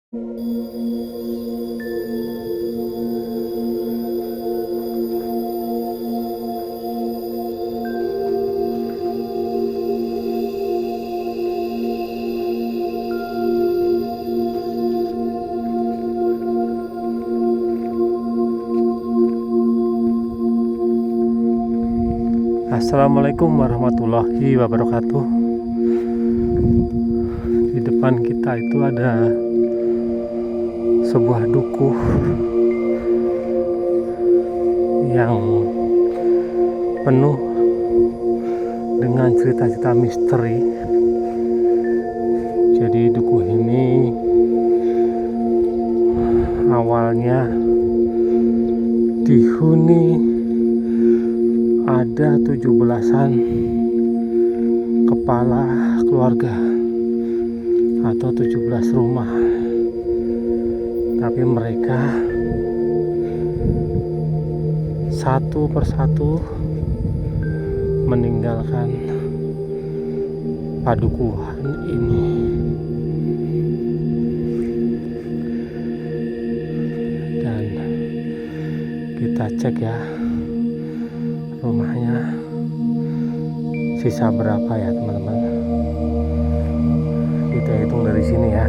Assalamualaikum warahmatullahi wabarakatuh. Di depan kita itu ada sebuah dukuh yang penuh dengan cerita-cerita misteri. Jadi dukuh ini awalnya dihuni ada 17-an kepala keluarga atau 17 rumah, tapi mereka satu persatu meninggalkan padukuhan ini. Dan kita cek ya rumahnya sisa berapa ya teman-teman. Kita hitung dari sini ya.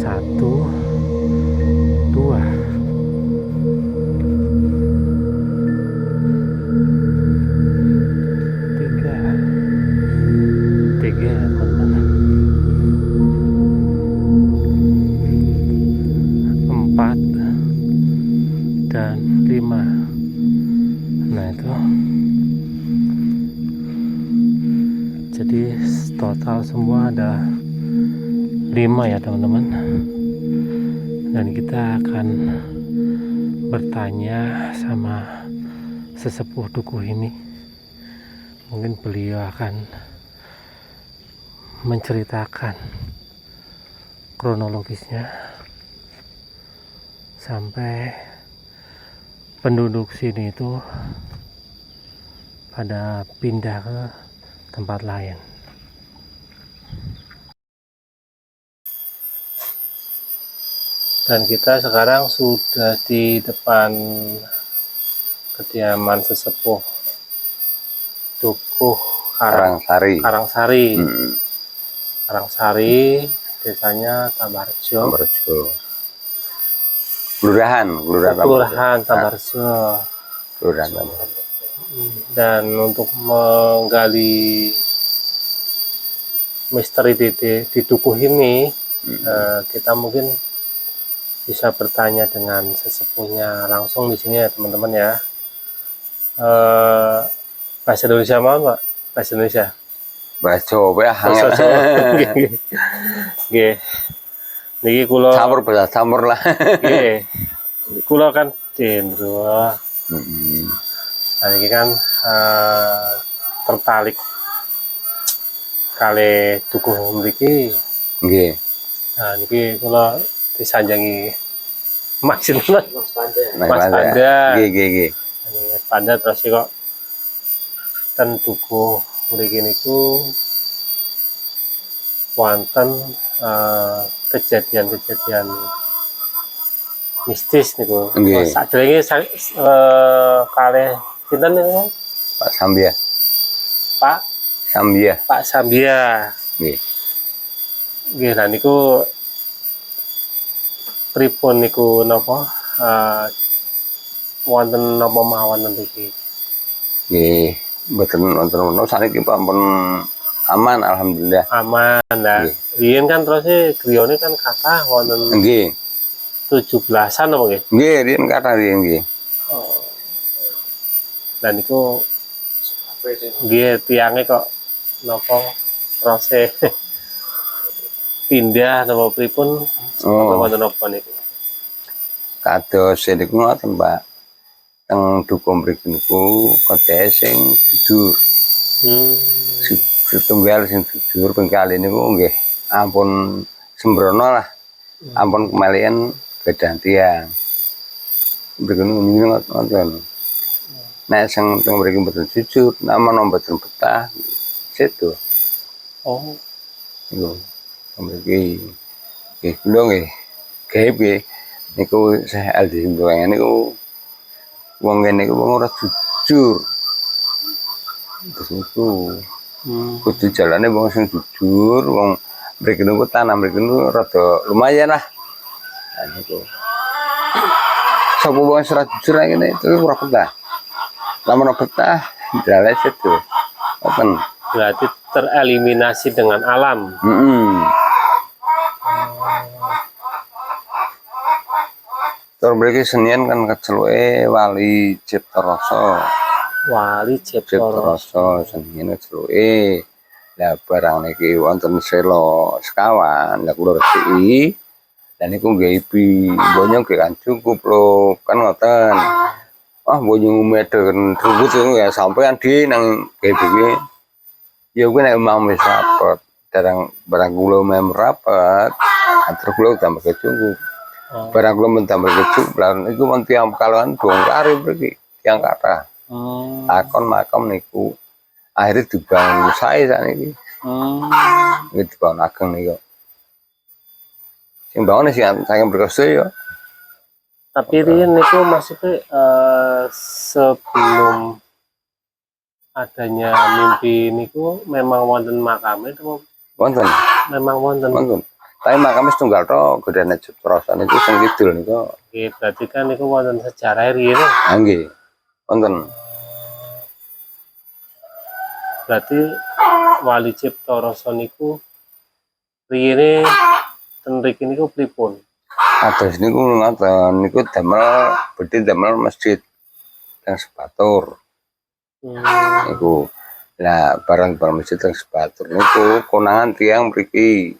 1, 2, 3 teman-teman, 4 dan 5. Nah itu jadi total semua ada 5 ya teman-teman. Dan kita akan bertanya sama sesepuh dukuh ini. Mungkin beliau akan menceritakan kronologisnya sampai penduduk sini itu pada pindah ke tempat lain. Dan kita sekarang sudah di depan kediaman sesepuh dukuh Karangsari. Karangsari, desanya Tambarjo. Kelurahan Tambarjo. Kelurahan. Dan untuk menggali misteri di dukuh ini, kita mungkin bisa bertanya dengan sesepuhnya langsung di sini ya teman-teman ya. Bahasa Indonesia mau Pak? Bahasa Indonesia. Bahasa Jawa ya hangat. Nggih. Niki kula campur lah. Nggih. Kula kan Dendro. Nah, ini kan tertarik kali dukuh mriki. Nggih. Nah, niki kula disanjangi Mas Panda. Nggih. Mas Panda terus kok ten dukuh mriki niku wonten kejadian-kejadian mistis niku. Sadurunge kalih sinten niku? Pak Sambia. Nggih. Nggih, lah niku pripun niku napa wonten napa mawon niki? Nggih, mboten wonten saniki pun aman alhamdulillah. Aman lah. Riyen kan terus griyane kan kathah wonten. Nggih. 17-an apa nggih? Nggih, riyen kathah riyen nggih. Oh. Lah niku nggih tiange kok napa terus pindah napa pripun? Wonten napa niku? Kados niku ngoten, Pak. Teng dukuh mriki niku kedhe sing jujur. Setunggal sing jujur pengkali niku nggih ampun sembrono lah. Ampun kemalian bedan tiang. Mriki ngoten. Nek sing teng mriki mboten jujur, namanya mboten betah. Sedo. Oh. Iku mriki. Nggih, kula nggih gaib nggih niku Syekh Aldi Simtolengan niku wong ngene iku wong ora jujur. Terus niku kudu jalane wong sing jujur, wong mriki niku tanam mriki niku rada lumayan lah. Nah niku. Sapa wong ora jujur ngene itu ora betah. Lamun ora betah dales itu. Ngoten. Berarti tereliminasi dengan alam. Terus mriki Senian kan keceluke Wali Cipta Rasa. Wali Cipta Rasa Senian keceluke. Lah barang niki wonten sela sekawan, lah kula resiki. Lah niku nggih ibi, mbonyo nggih kan cukup lho, kan ngoten. Ah mbonyo medhen ribut ya sampean di nang ibi. Ya kuwi nek mau wis rapet, barang kula mem rapet, terus kula tambah cukup. Barang kula men tambah cukup, lah niku men tiyang kalawan bongkar mriki, tiyang kathah. Takon makam niku akhirnya dibangun sae sakniki. Nggih dibangun ageng niku. Sing bangun sing saking berkose ya. Tapi riyen niku maksudnya sebelum adanya mimpi niku memang wonten makame atau Wonten. memang wonten? Wonten. Tapi makame setunggal tok gedene Cipta Rasa niku sing kidul niku. Oke, berarti kan niku wonten sejarah riyen. Ha nggih. Wonten. Berarti Wali Cipta Rasa niku riyene ten mriki niku pripun? Ados niku ngoten, niku damel bedhe damel masjid teng Sebatur. Niku. Lah barang masjid teng Sebatur niku konangan tiyang mriki.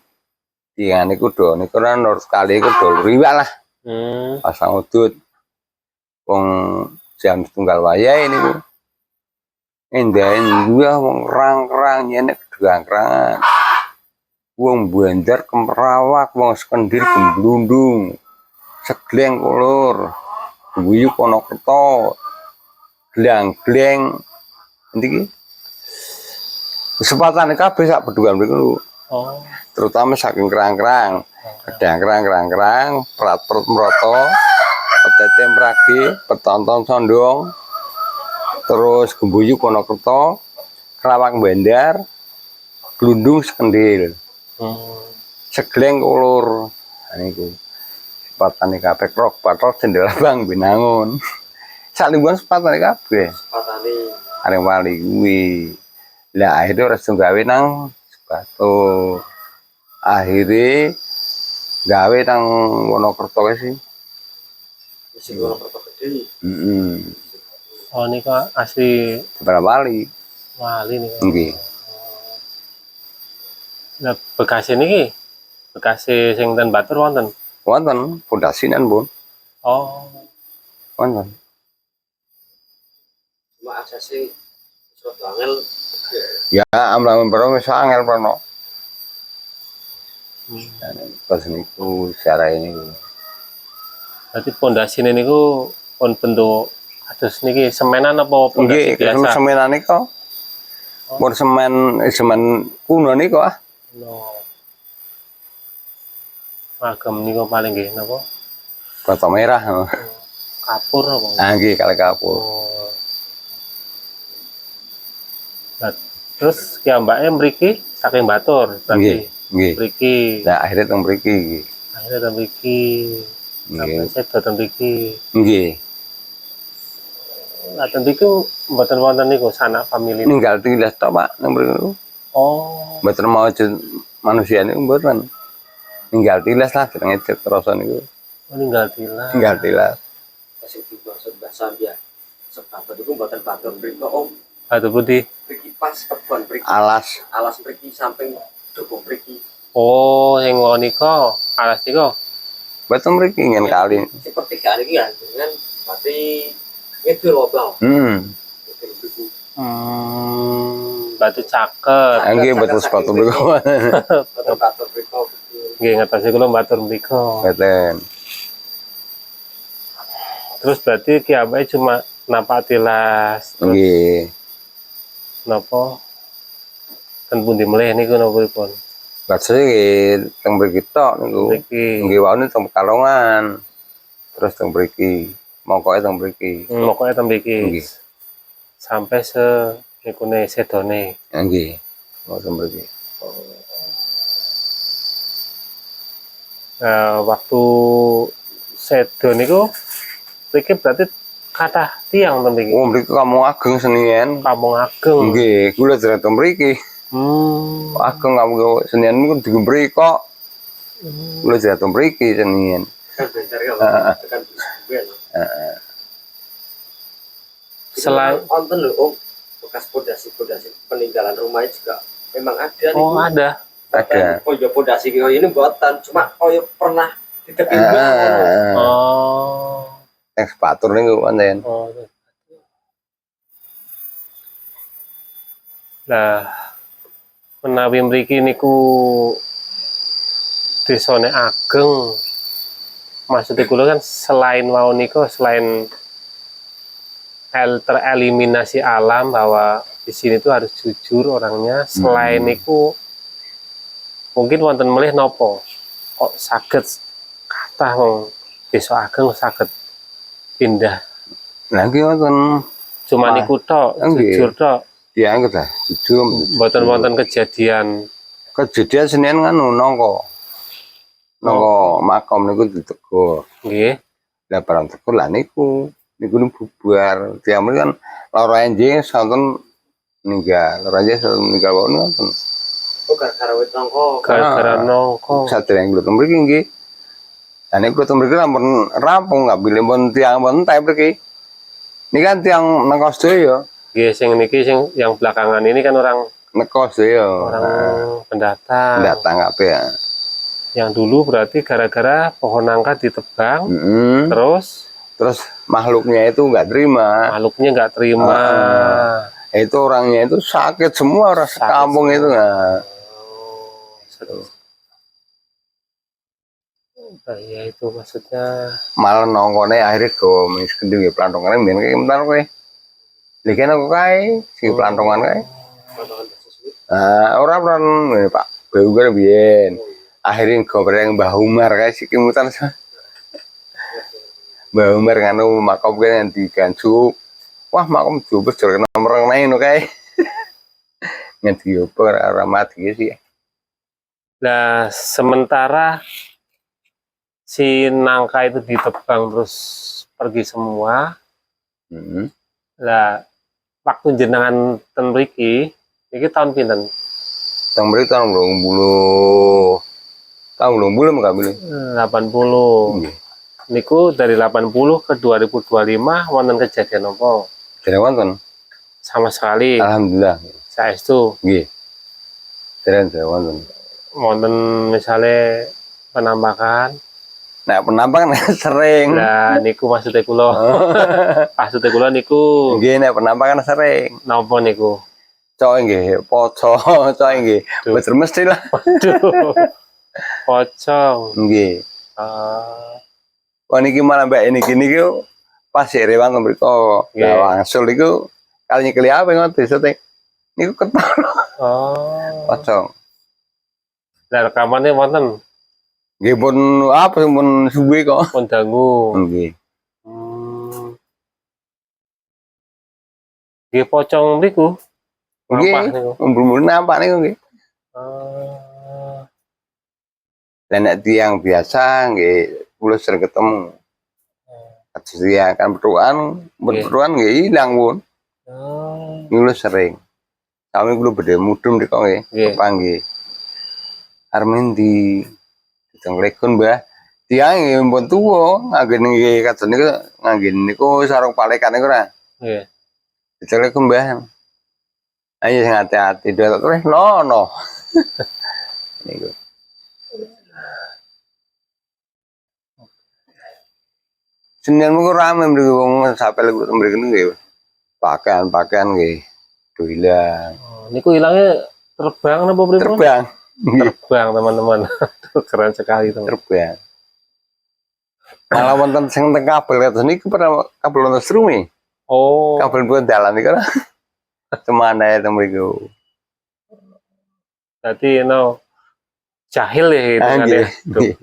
Tiyang niku do niku nur sekali iku do riwak lah. Pasang udut. Wong jam setunggal wayahe niku. Endahen gua wong rang-rang nyene gedang-gedang. Wong Bandar Kemrawak, wong Sekendir Gemblundung. Segleng Kolor. Guyuk Wonokerto. Glang-gleng. Endi iki? Kesempatan kabeh sak beduan mriku. Oh. Terutama saking kerang-kerang. Gedang-kerang, perat-perut meroto, petete mragi, petonton sondong, terus Gembuyuk Wonokerto, Kerawang Bandar, Glundung Sekendil. Segleng Kolor. Nah niku. Sepatane kabeh krok patrok Jendela Bang Binangun. Salingguan sepatane kabeh. Sepatane areng wali kuwi. Lah akhirnya ora iso gawe nang Sebatur. Akhirnya gawe nang Wonokerto sih. sing Wonokerto gede. Oh niku asli Seberapa wali? wali niku. Nggih. Nah, Bekasi niki Bekasi sing ten Batur wonten. Wonten pondasinan, Bun. Oh. Wonten. Cuma aksesnya suatu angel. Ya, amlamun barang wis angel prono. Pas niku secara ini. Berarti pondasine niku pun bentuk kados niki semenan apa pondasi biasa? Nggih, semenan niku. Pun semen kuno niku ah. No. Magam niku paling nggih napa? Bata merah. Kapur apa? Ah nggih, kalih kapur. Oh. Nah, terus kiambake mriki saking Batur berarti. Nggih. Mriki. Nah, akhirnya teng mriki. Akhirnya teng mriki. Sampai sedo teng mriki. Nggih. Lah teng mriki mboten wonten niku sanak famili. Ninggal tilas tok, Pak, nang mriku. Oh. Mboten mau manusia niku mboten. Ninggal tilas lah jenenge Cipta Rasa niku. Oh, ninggal tilas. Ninggal tilas. Sing dimaksud Mbah Sambia. Sebatur iku mboten Batur mriki Om. Batu putih. Mriki pas kebon mriki. Alas mriki samping dukung mriki. Oh, sing nika alas nika. Mboten mriki ngen kali. Seperti kali iki ya, dengan berarti ngidul apa? Batu caket. Nggih mboten sepatu mriku. Batur mriko. Nggih ngertos kula batur mriko. Mboten. Terus berarti kiamake cuma napa tilas. Nggih. Napa ten pundi melih niku napa pripun? Bakso nggih teng mriki tok niku. Mriki. Nggih wau niku teng Pekalongan. Terus teng mriki, mokoke teng mriki. Pokoknya teng mriki. Nggih. Sampai nikune sedone. Nggih. Mau teng mriki. Waktu sedo niku mriki berarti kathah tiyang teng mriki. Oh, mriki Kampung Ageng Senian. Kampung Ageng. Nggih, kula dereng teng mriki. Ageng Kampung Senian niku di mriki kok. Kula dereng teng mriki Senian. Selain Onten lho Om, bekas pondasi-pondasi peninggalan rumahnya juga memang ada nih. oh ada. Ada. Oh ya pondasi kaya ini buatan, cuma kaya pernah ditepin banget. Oh. Ekskapator niku wonten. Oh. Nah, menawi mriki niku desane ageng. Maksudnya kula kan selain wau niku selain tereliminasi alam bahwa di sini tuh harus jujur orangnya. Selain itu mungkin wonten melih nopo kok saged kathah wong desa ageng saged pindah. Lah nggih wonten Cuma niku tok, jujur tok. dianggep lah jujur. Mboten wonten kejadian Senian kan nongko makom niku ditegur. nggih. Lah barang tegur lah niku bubar. Tiamri kan lara enjing sonten ninggal. Lara enjing sonten ninggal wau ngoten. Oh gara-gara wit nongko. Gara-gara nongko. Sadereng kula teng mriki nggih. Lah niku teng mriki lampun rampung nggak bilih pun tiang pun entek mriki. Ini kan tiang nekos sedaya. Nggih, sing niki sing yang belakangan ini kan orang Nekos sedaya. Orang pendatang. Pendatang kabeh ya. Yang dulu berarti gara-gara pohon nangka ditebang, terus makhluknya itu nggak terima. Makhluknya nggak terima. Itu orangnya itu sakit semua orang kampung itu. Nah. Ya itu maksudnya. Malah nongkone akhirnya go miskin di pelantongan mbiyen ki mentar kowe. Lha kene kok kae si pelantongan kae. Ora peran Pak Beuger biyen. Akhirnya goreng Mbah Umar kae sik mutan. Mbah Umar nganu makom kene diganjuk. Wah, makom jubes jare nomor nang ngono kae. Ngendi opo ora mati sih. Nah, sementara si nangka itu ditebang terus pergi semua. Lah, waktu jenengan ten mriki, iki tahun pinten? Teng mriki tahun 20. Tahun 20 enggak bilih. 80. Niku dari 80 ke 2025 wonten kejadian apa? Dereng wonten. Sama sekali. Alhamdulillah. Saestu. Nggih. Dereng wonten. Wonten misale penampakan. Nah, penampakan sering. Nah, niku maksudnya kula. Maksudnya kula niku. Nggih, nek penampakan sering. Napa niku? Cok nggih, poco, cok nggih. Bener mesti lah. Waduh. Pocong. Nggih. Wah niki malah mbak ini gini ku pas rewan mriko. Lah wangsul niku kali nyekeli apa ngoten desa teh. Niku ketor. Pocong. Lah rekamannya wonten. Nggih pun apa pun suwe kok. Pun dangu. Nggih. Nggih pocong niku. Nggih. Mbul-mbul nampak niku nggih. Dan nek tiang biasa nggih kula sering ketemu. Kados kan berperuan nggih ilang pun. Kula sering. Kami kula bedhe mudhun nek kok nggih. Kepanggih. Armen di Tenglekun Mbah. Tiang nggih pun tuwa, nganggen nggih kados niku nganggen niku sarung palekan niku ora. Nggih. Tenglekun Mbah. Ayo sing hati-hati terus lono. Niku. Senian mung rame mriki wong sampe lek mriki nggih. Pakaian nggih hilang. Niku hilangnya terbang napa pripun? Terbang. Terbang teman-teman. Keren sekali teman. Terbang. Malah wonten sing teng kabel kados niku pernah kabel wonten strumi. Oh. Kabel pun dalan niku. Cemana ya teng mriku. Dadi jahil ya hitungannya. Nggih.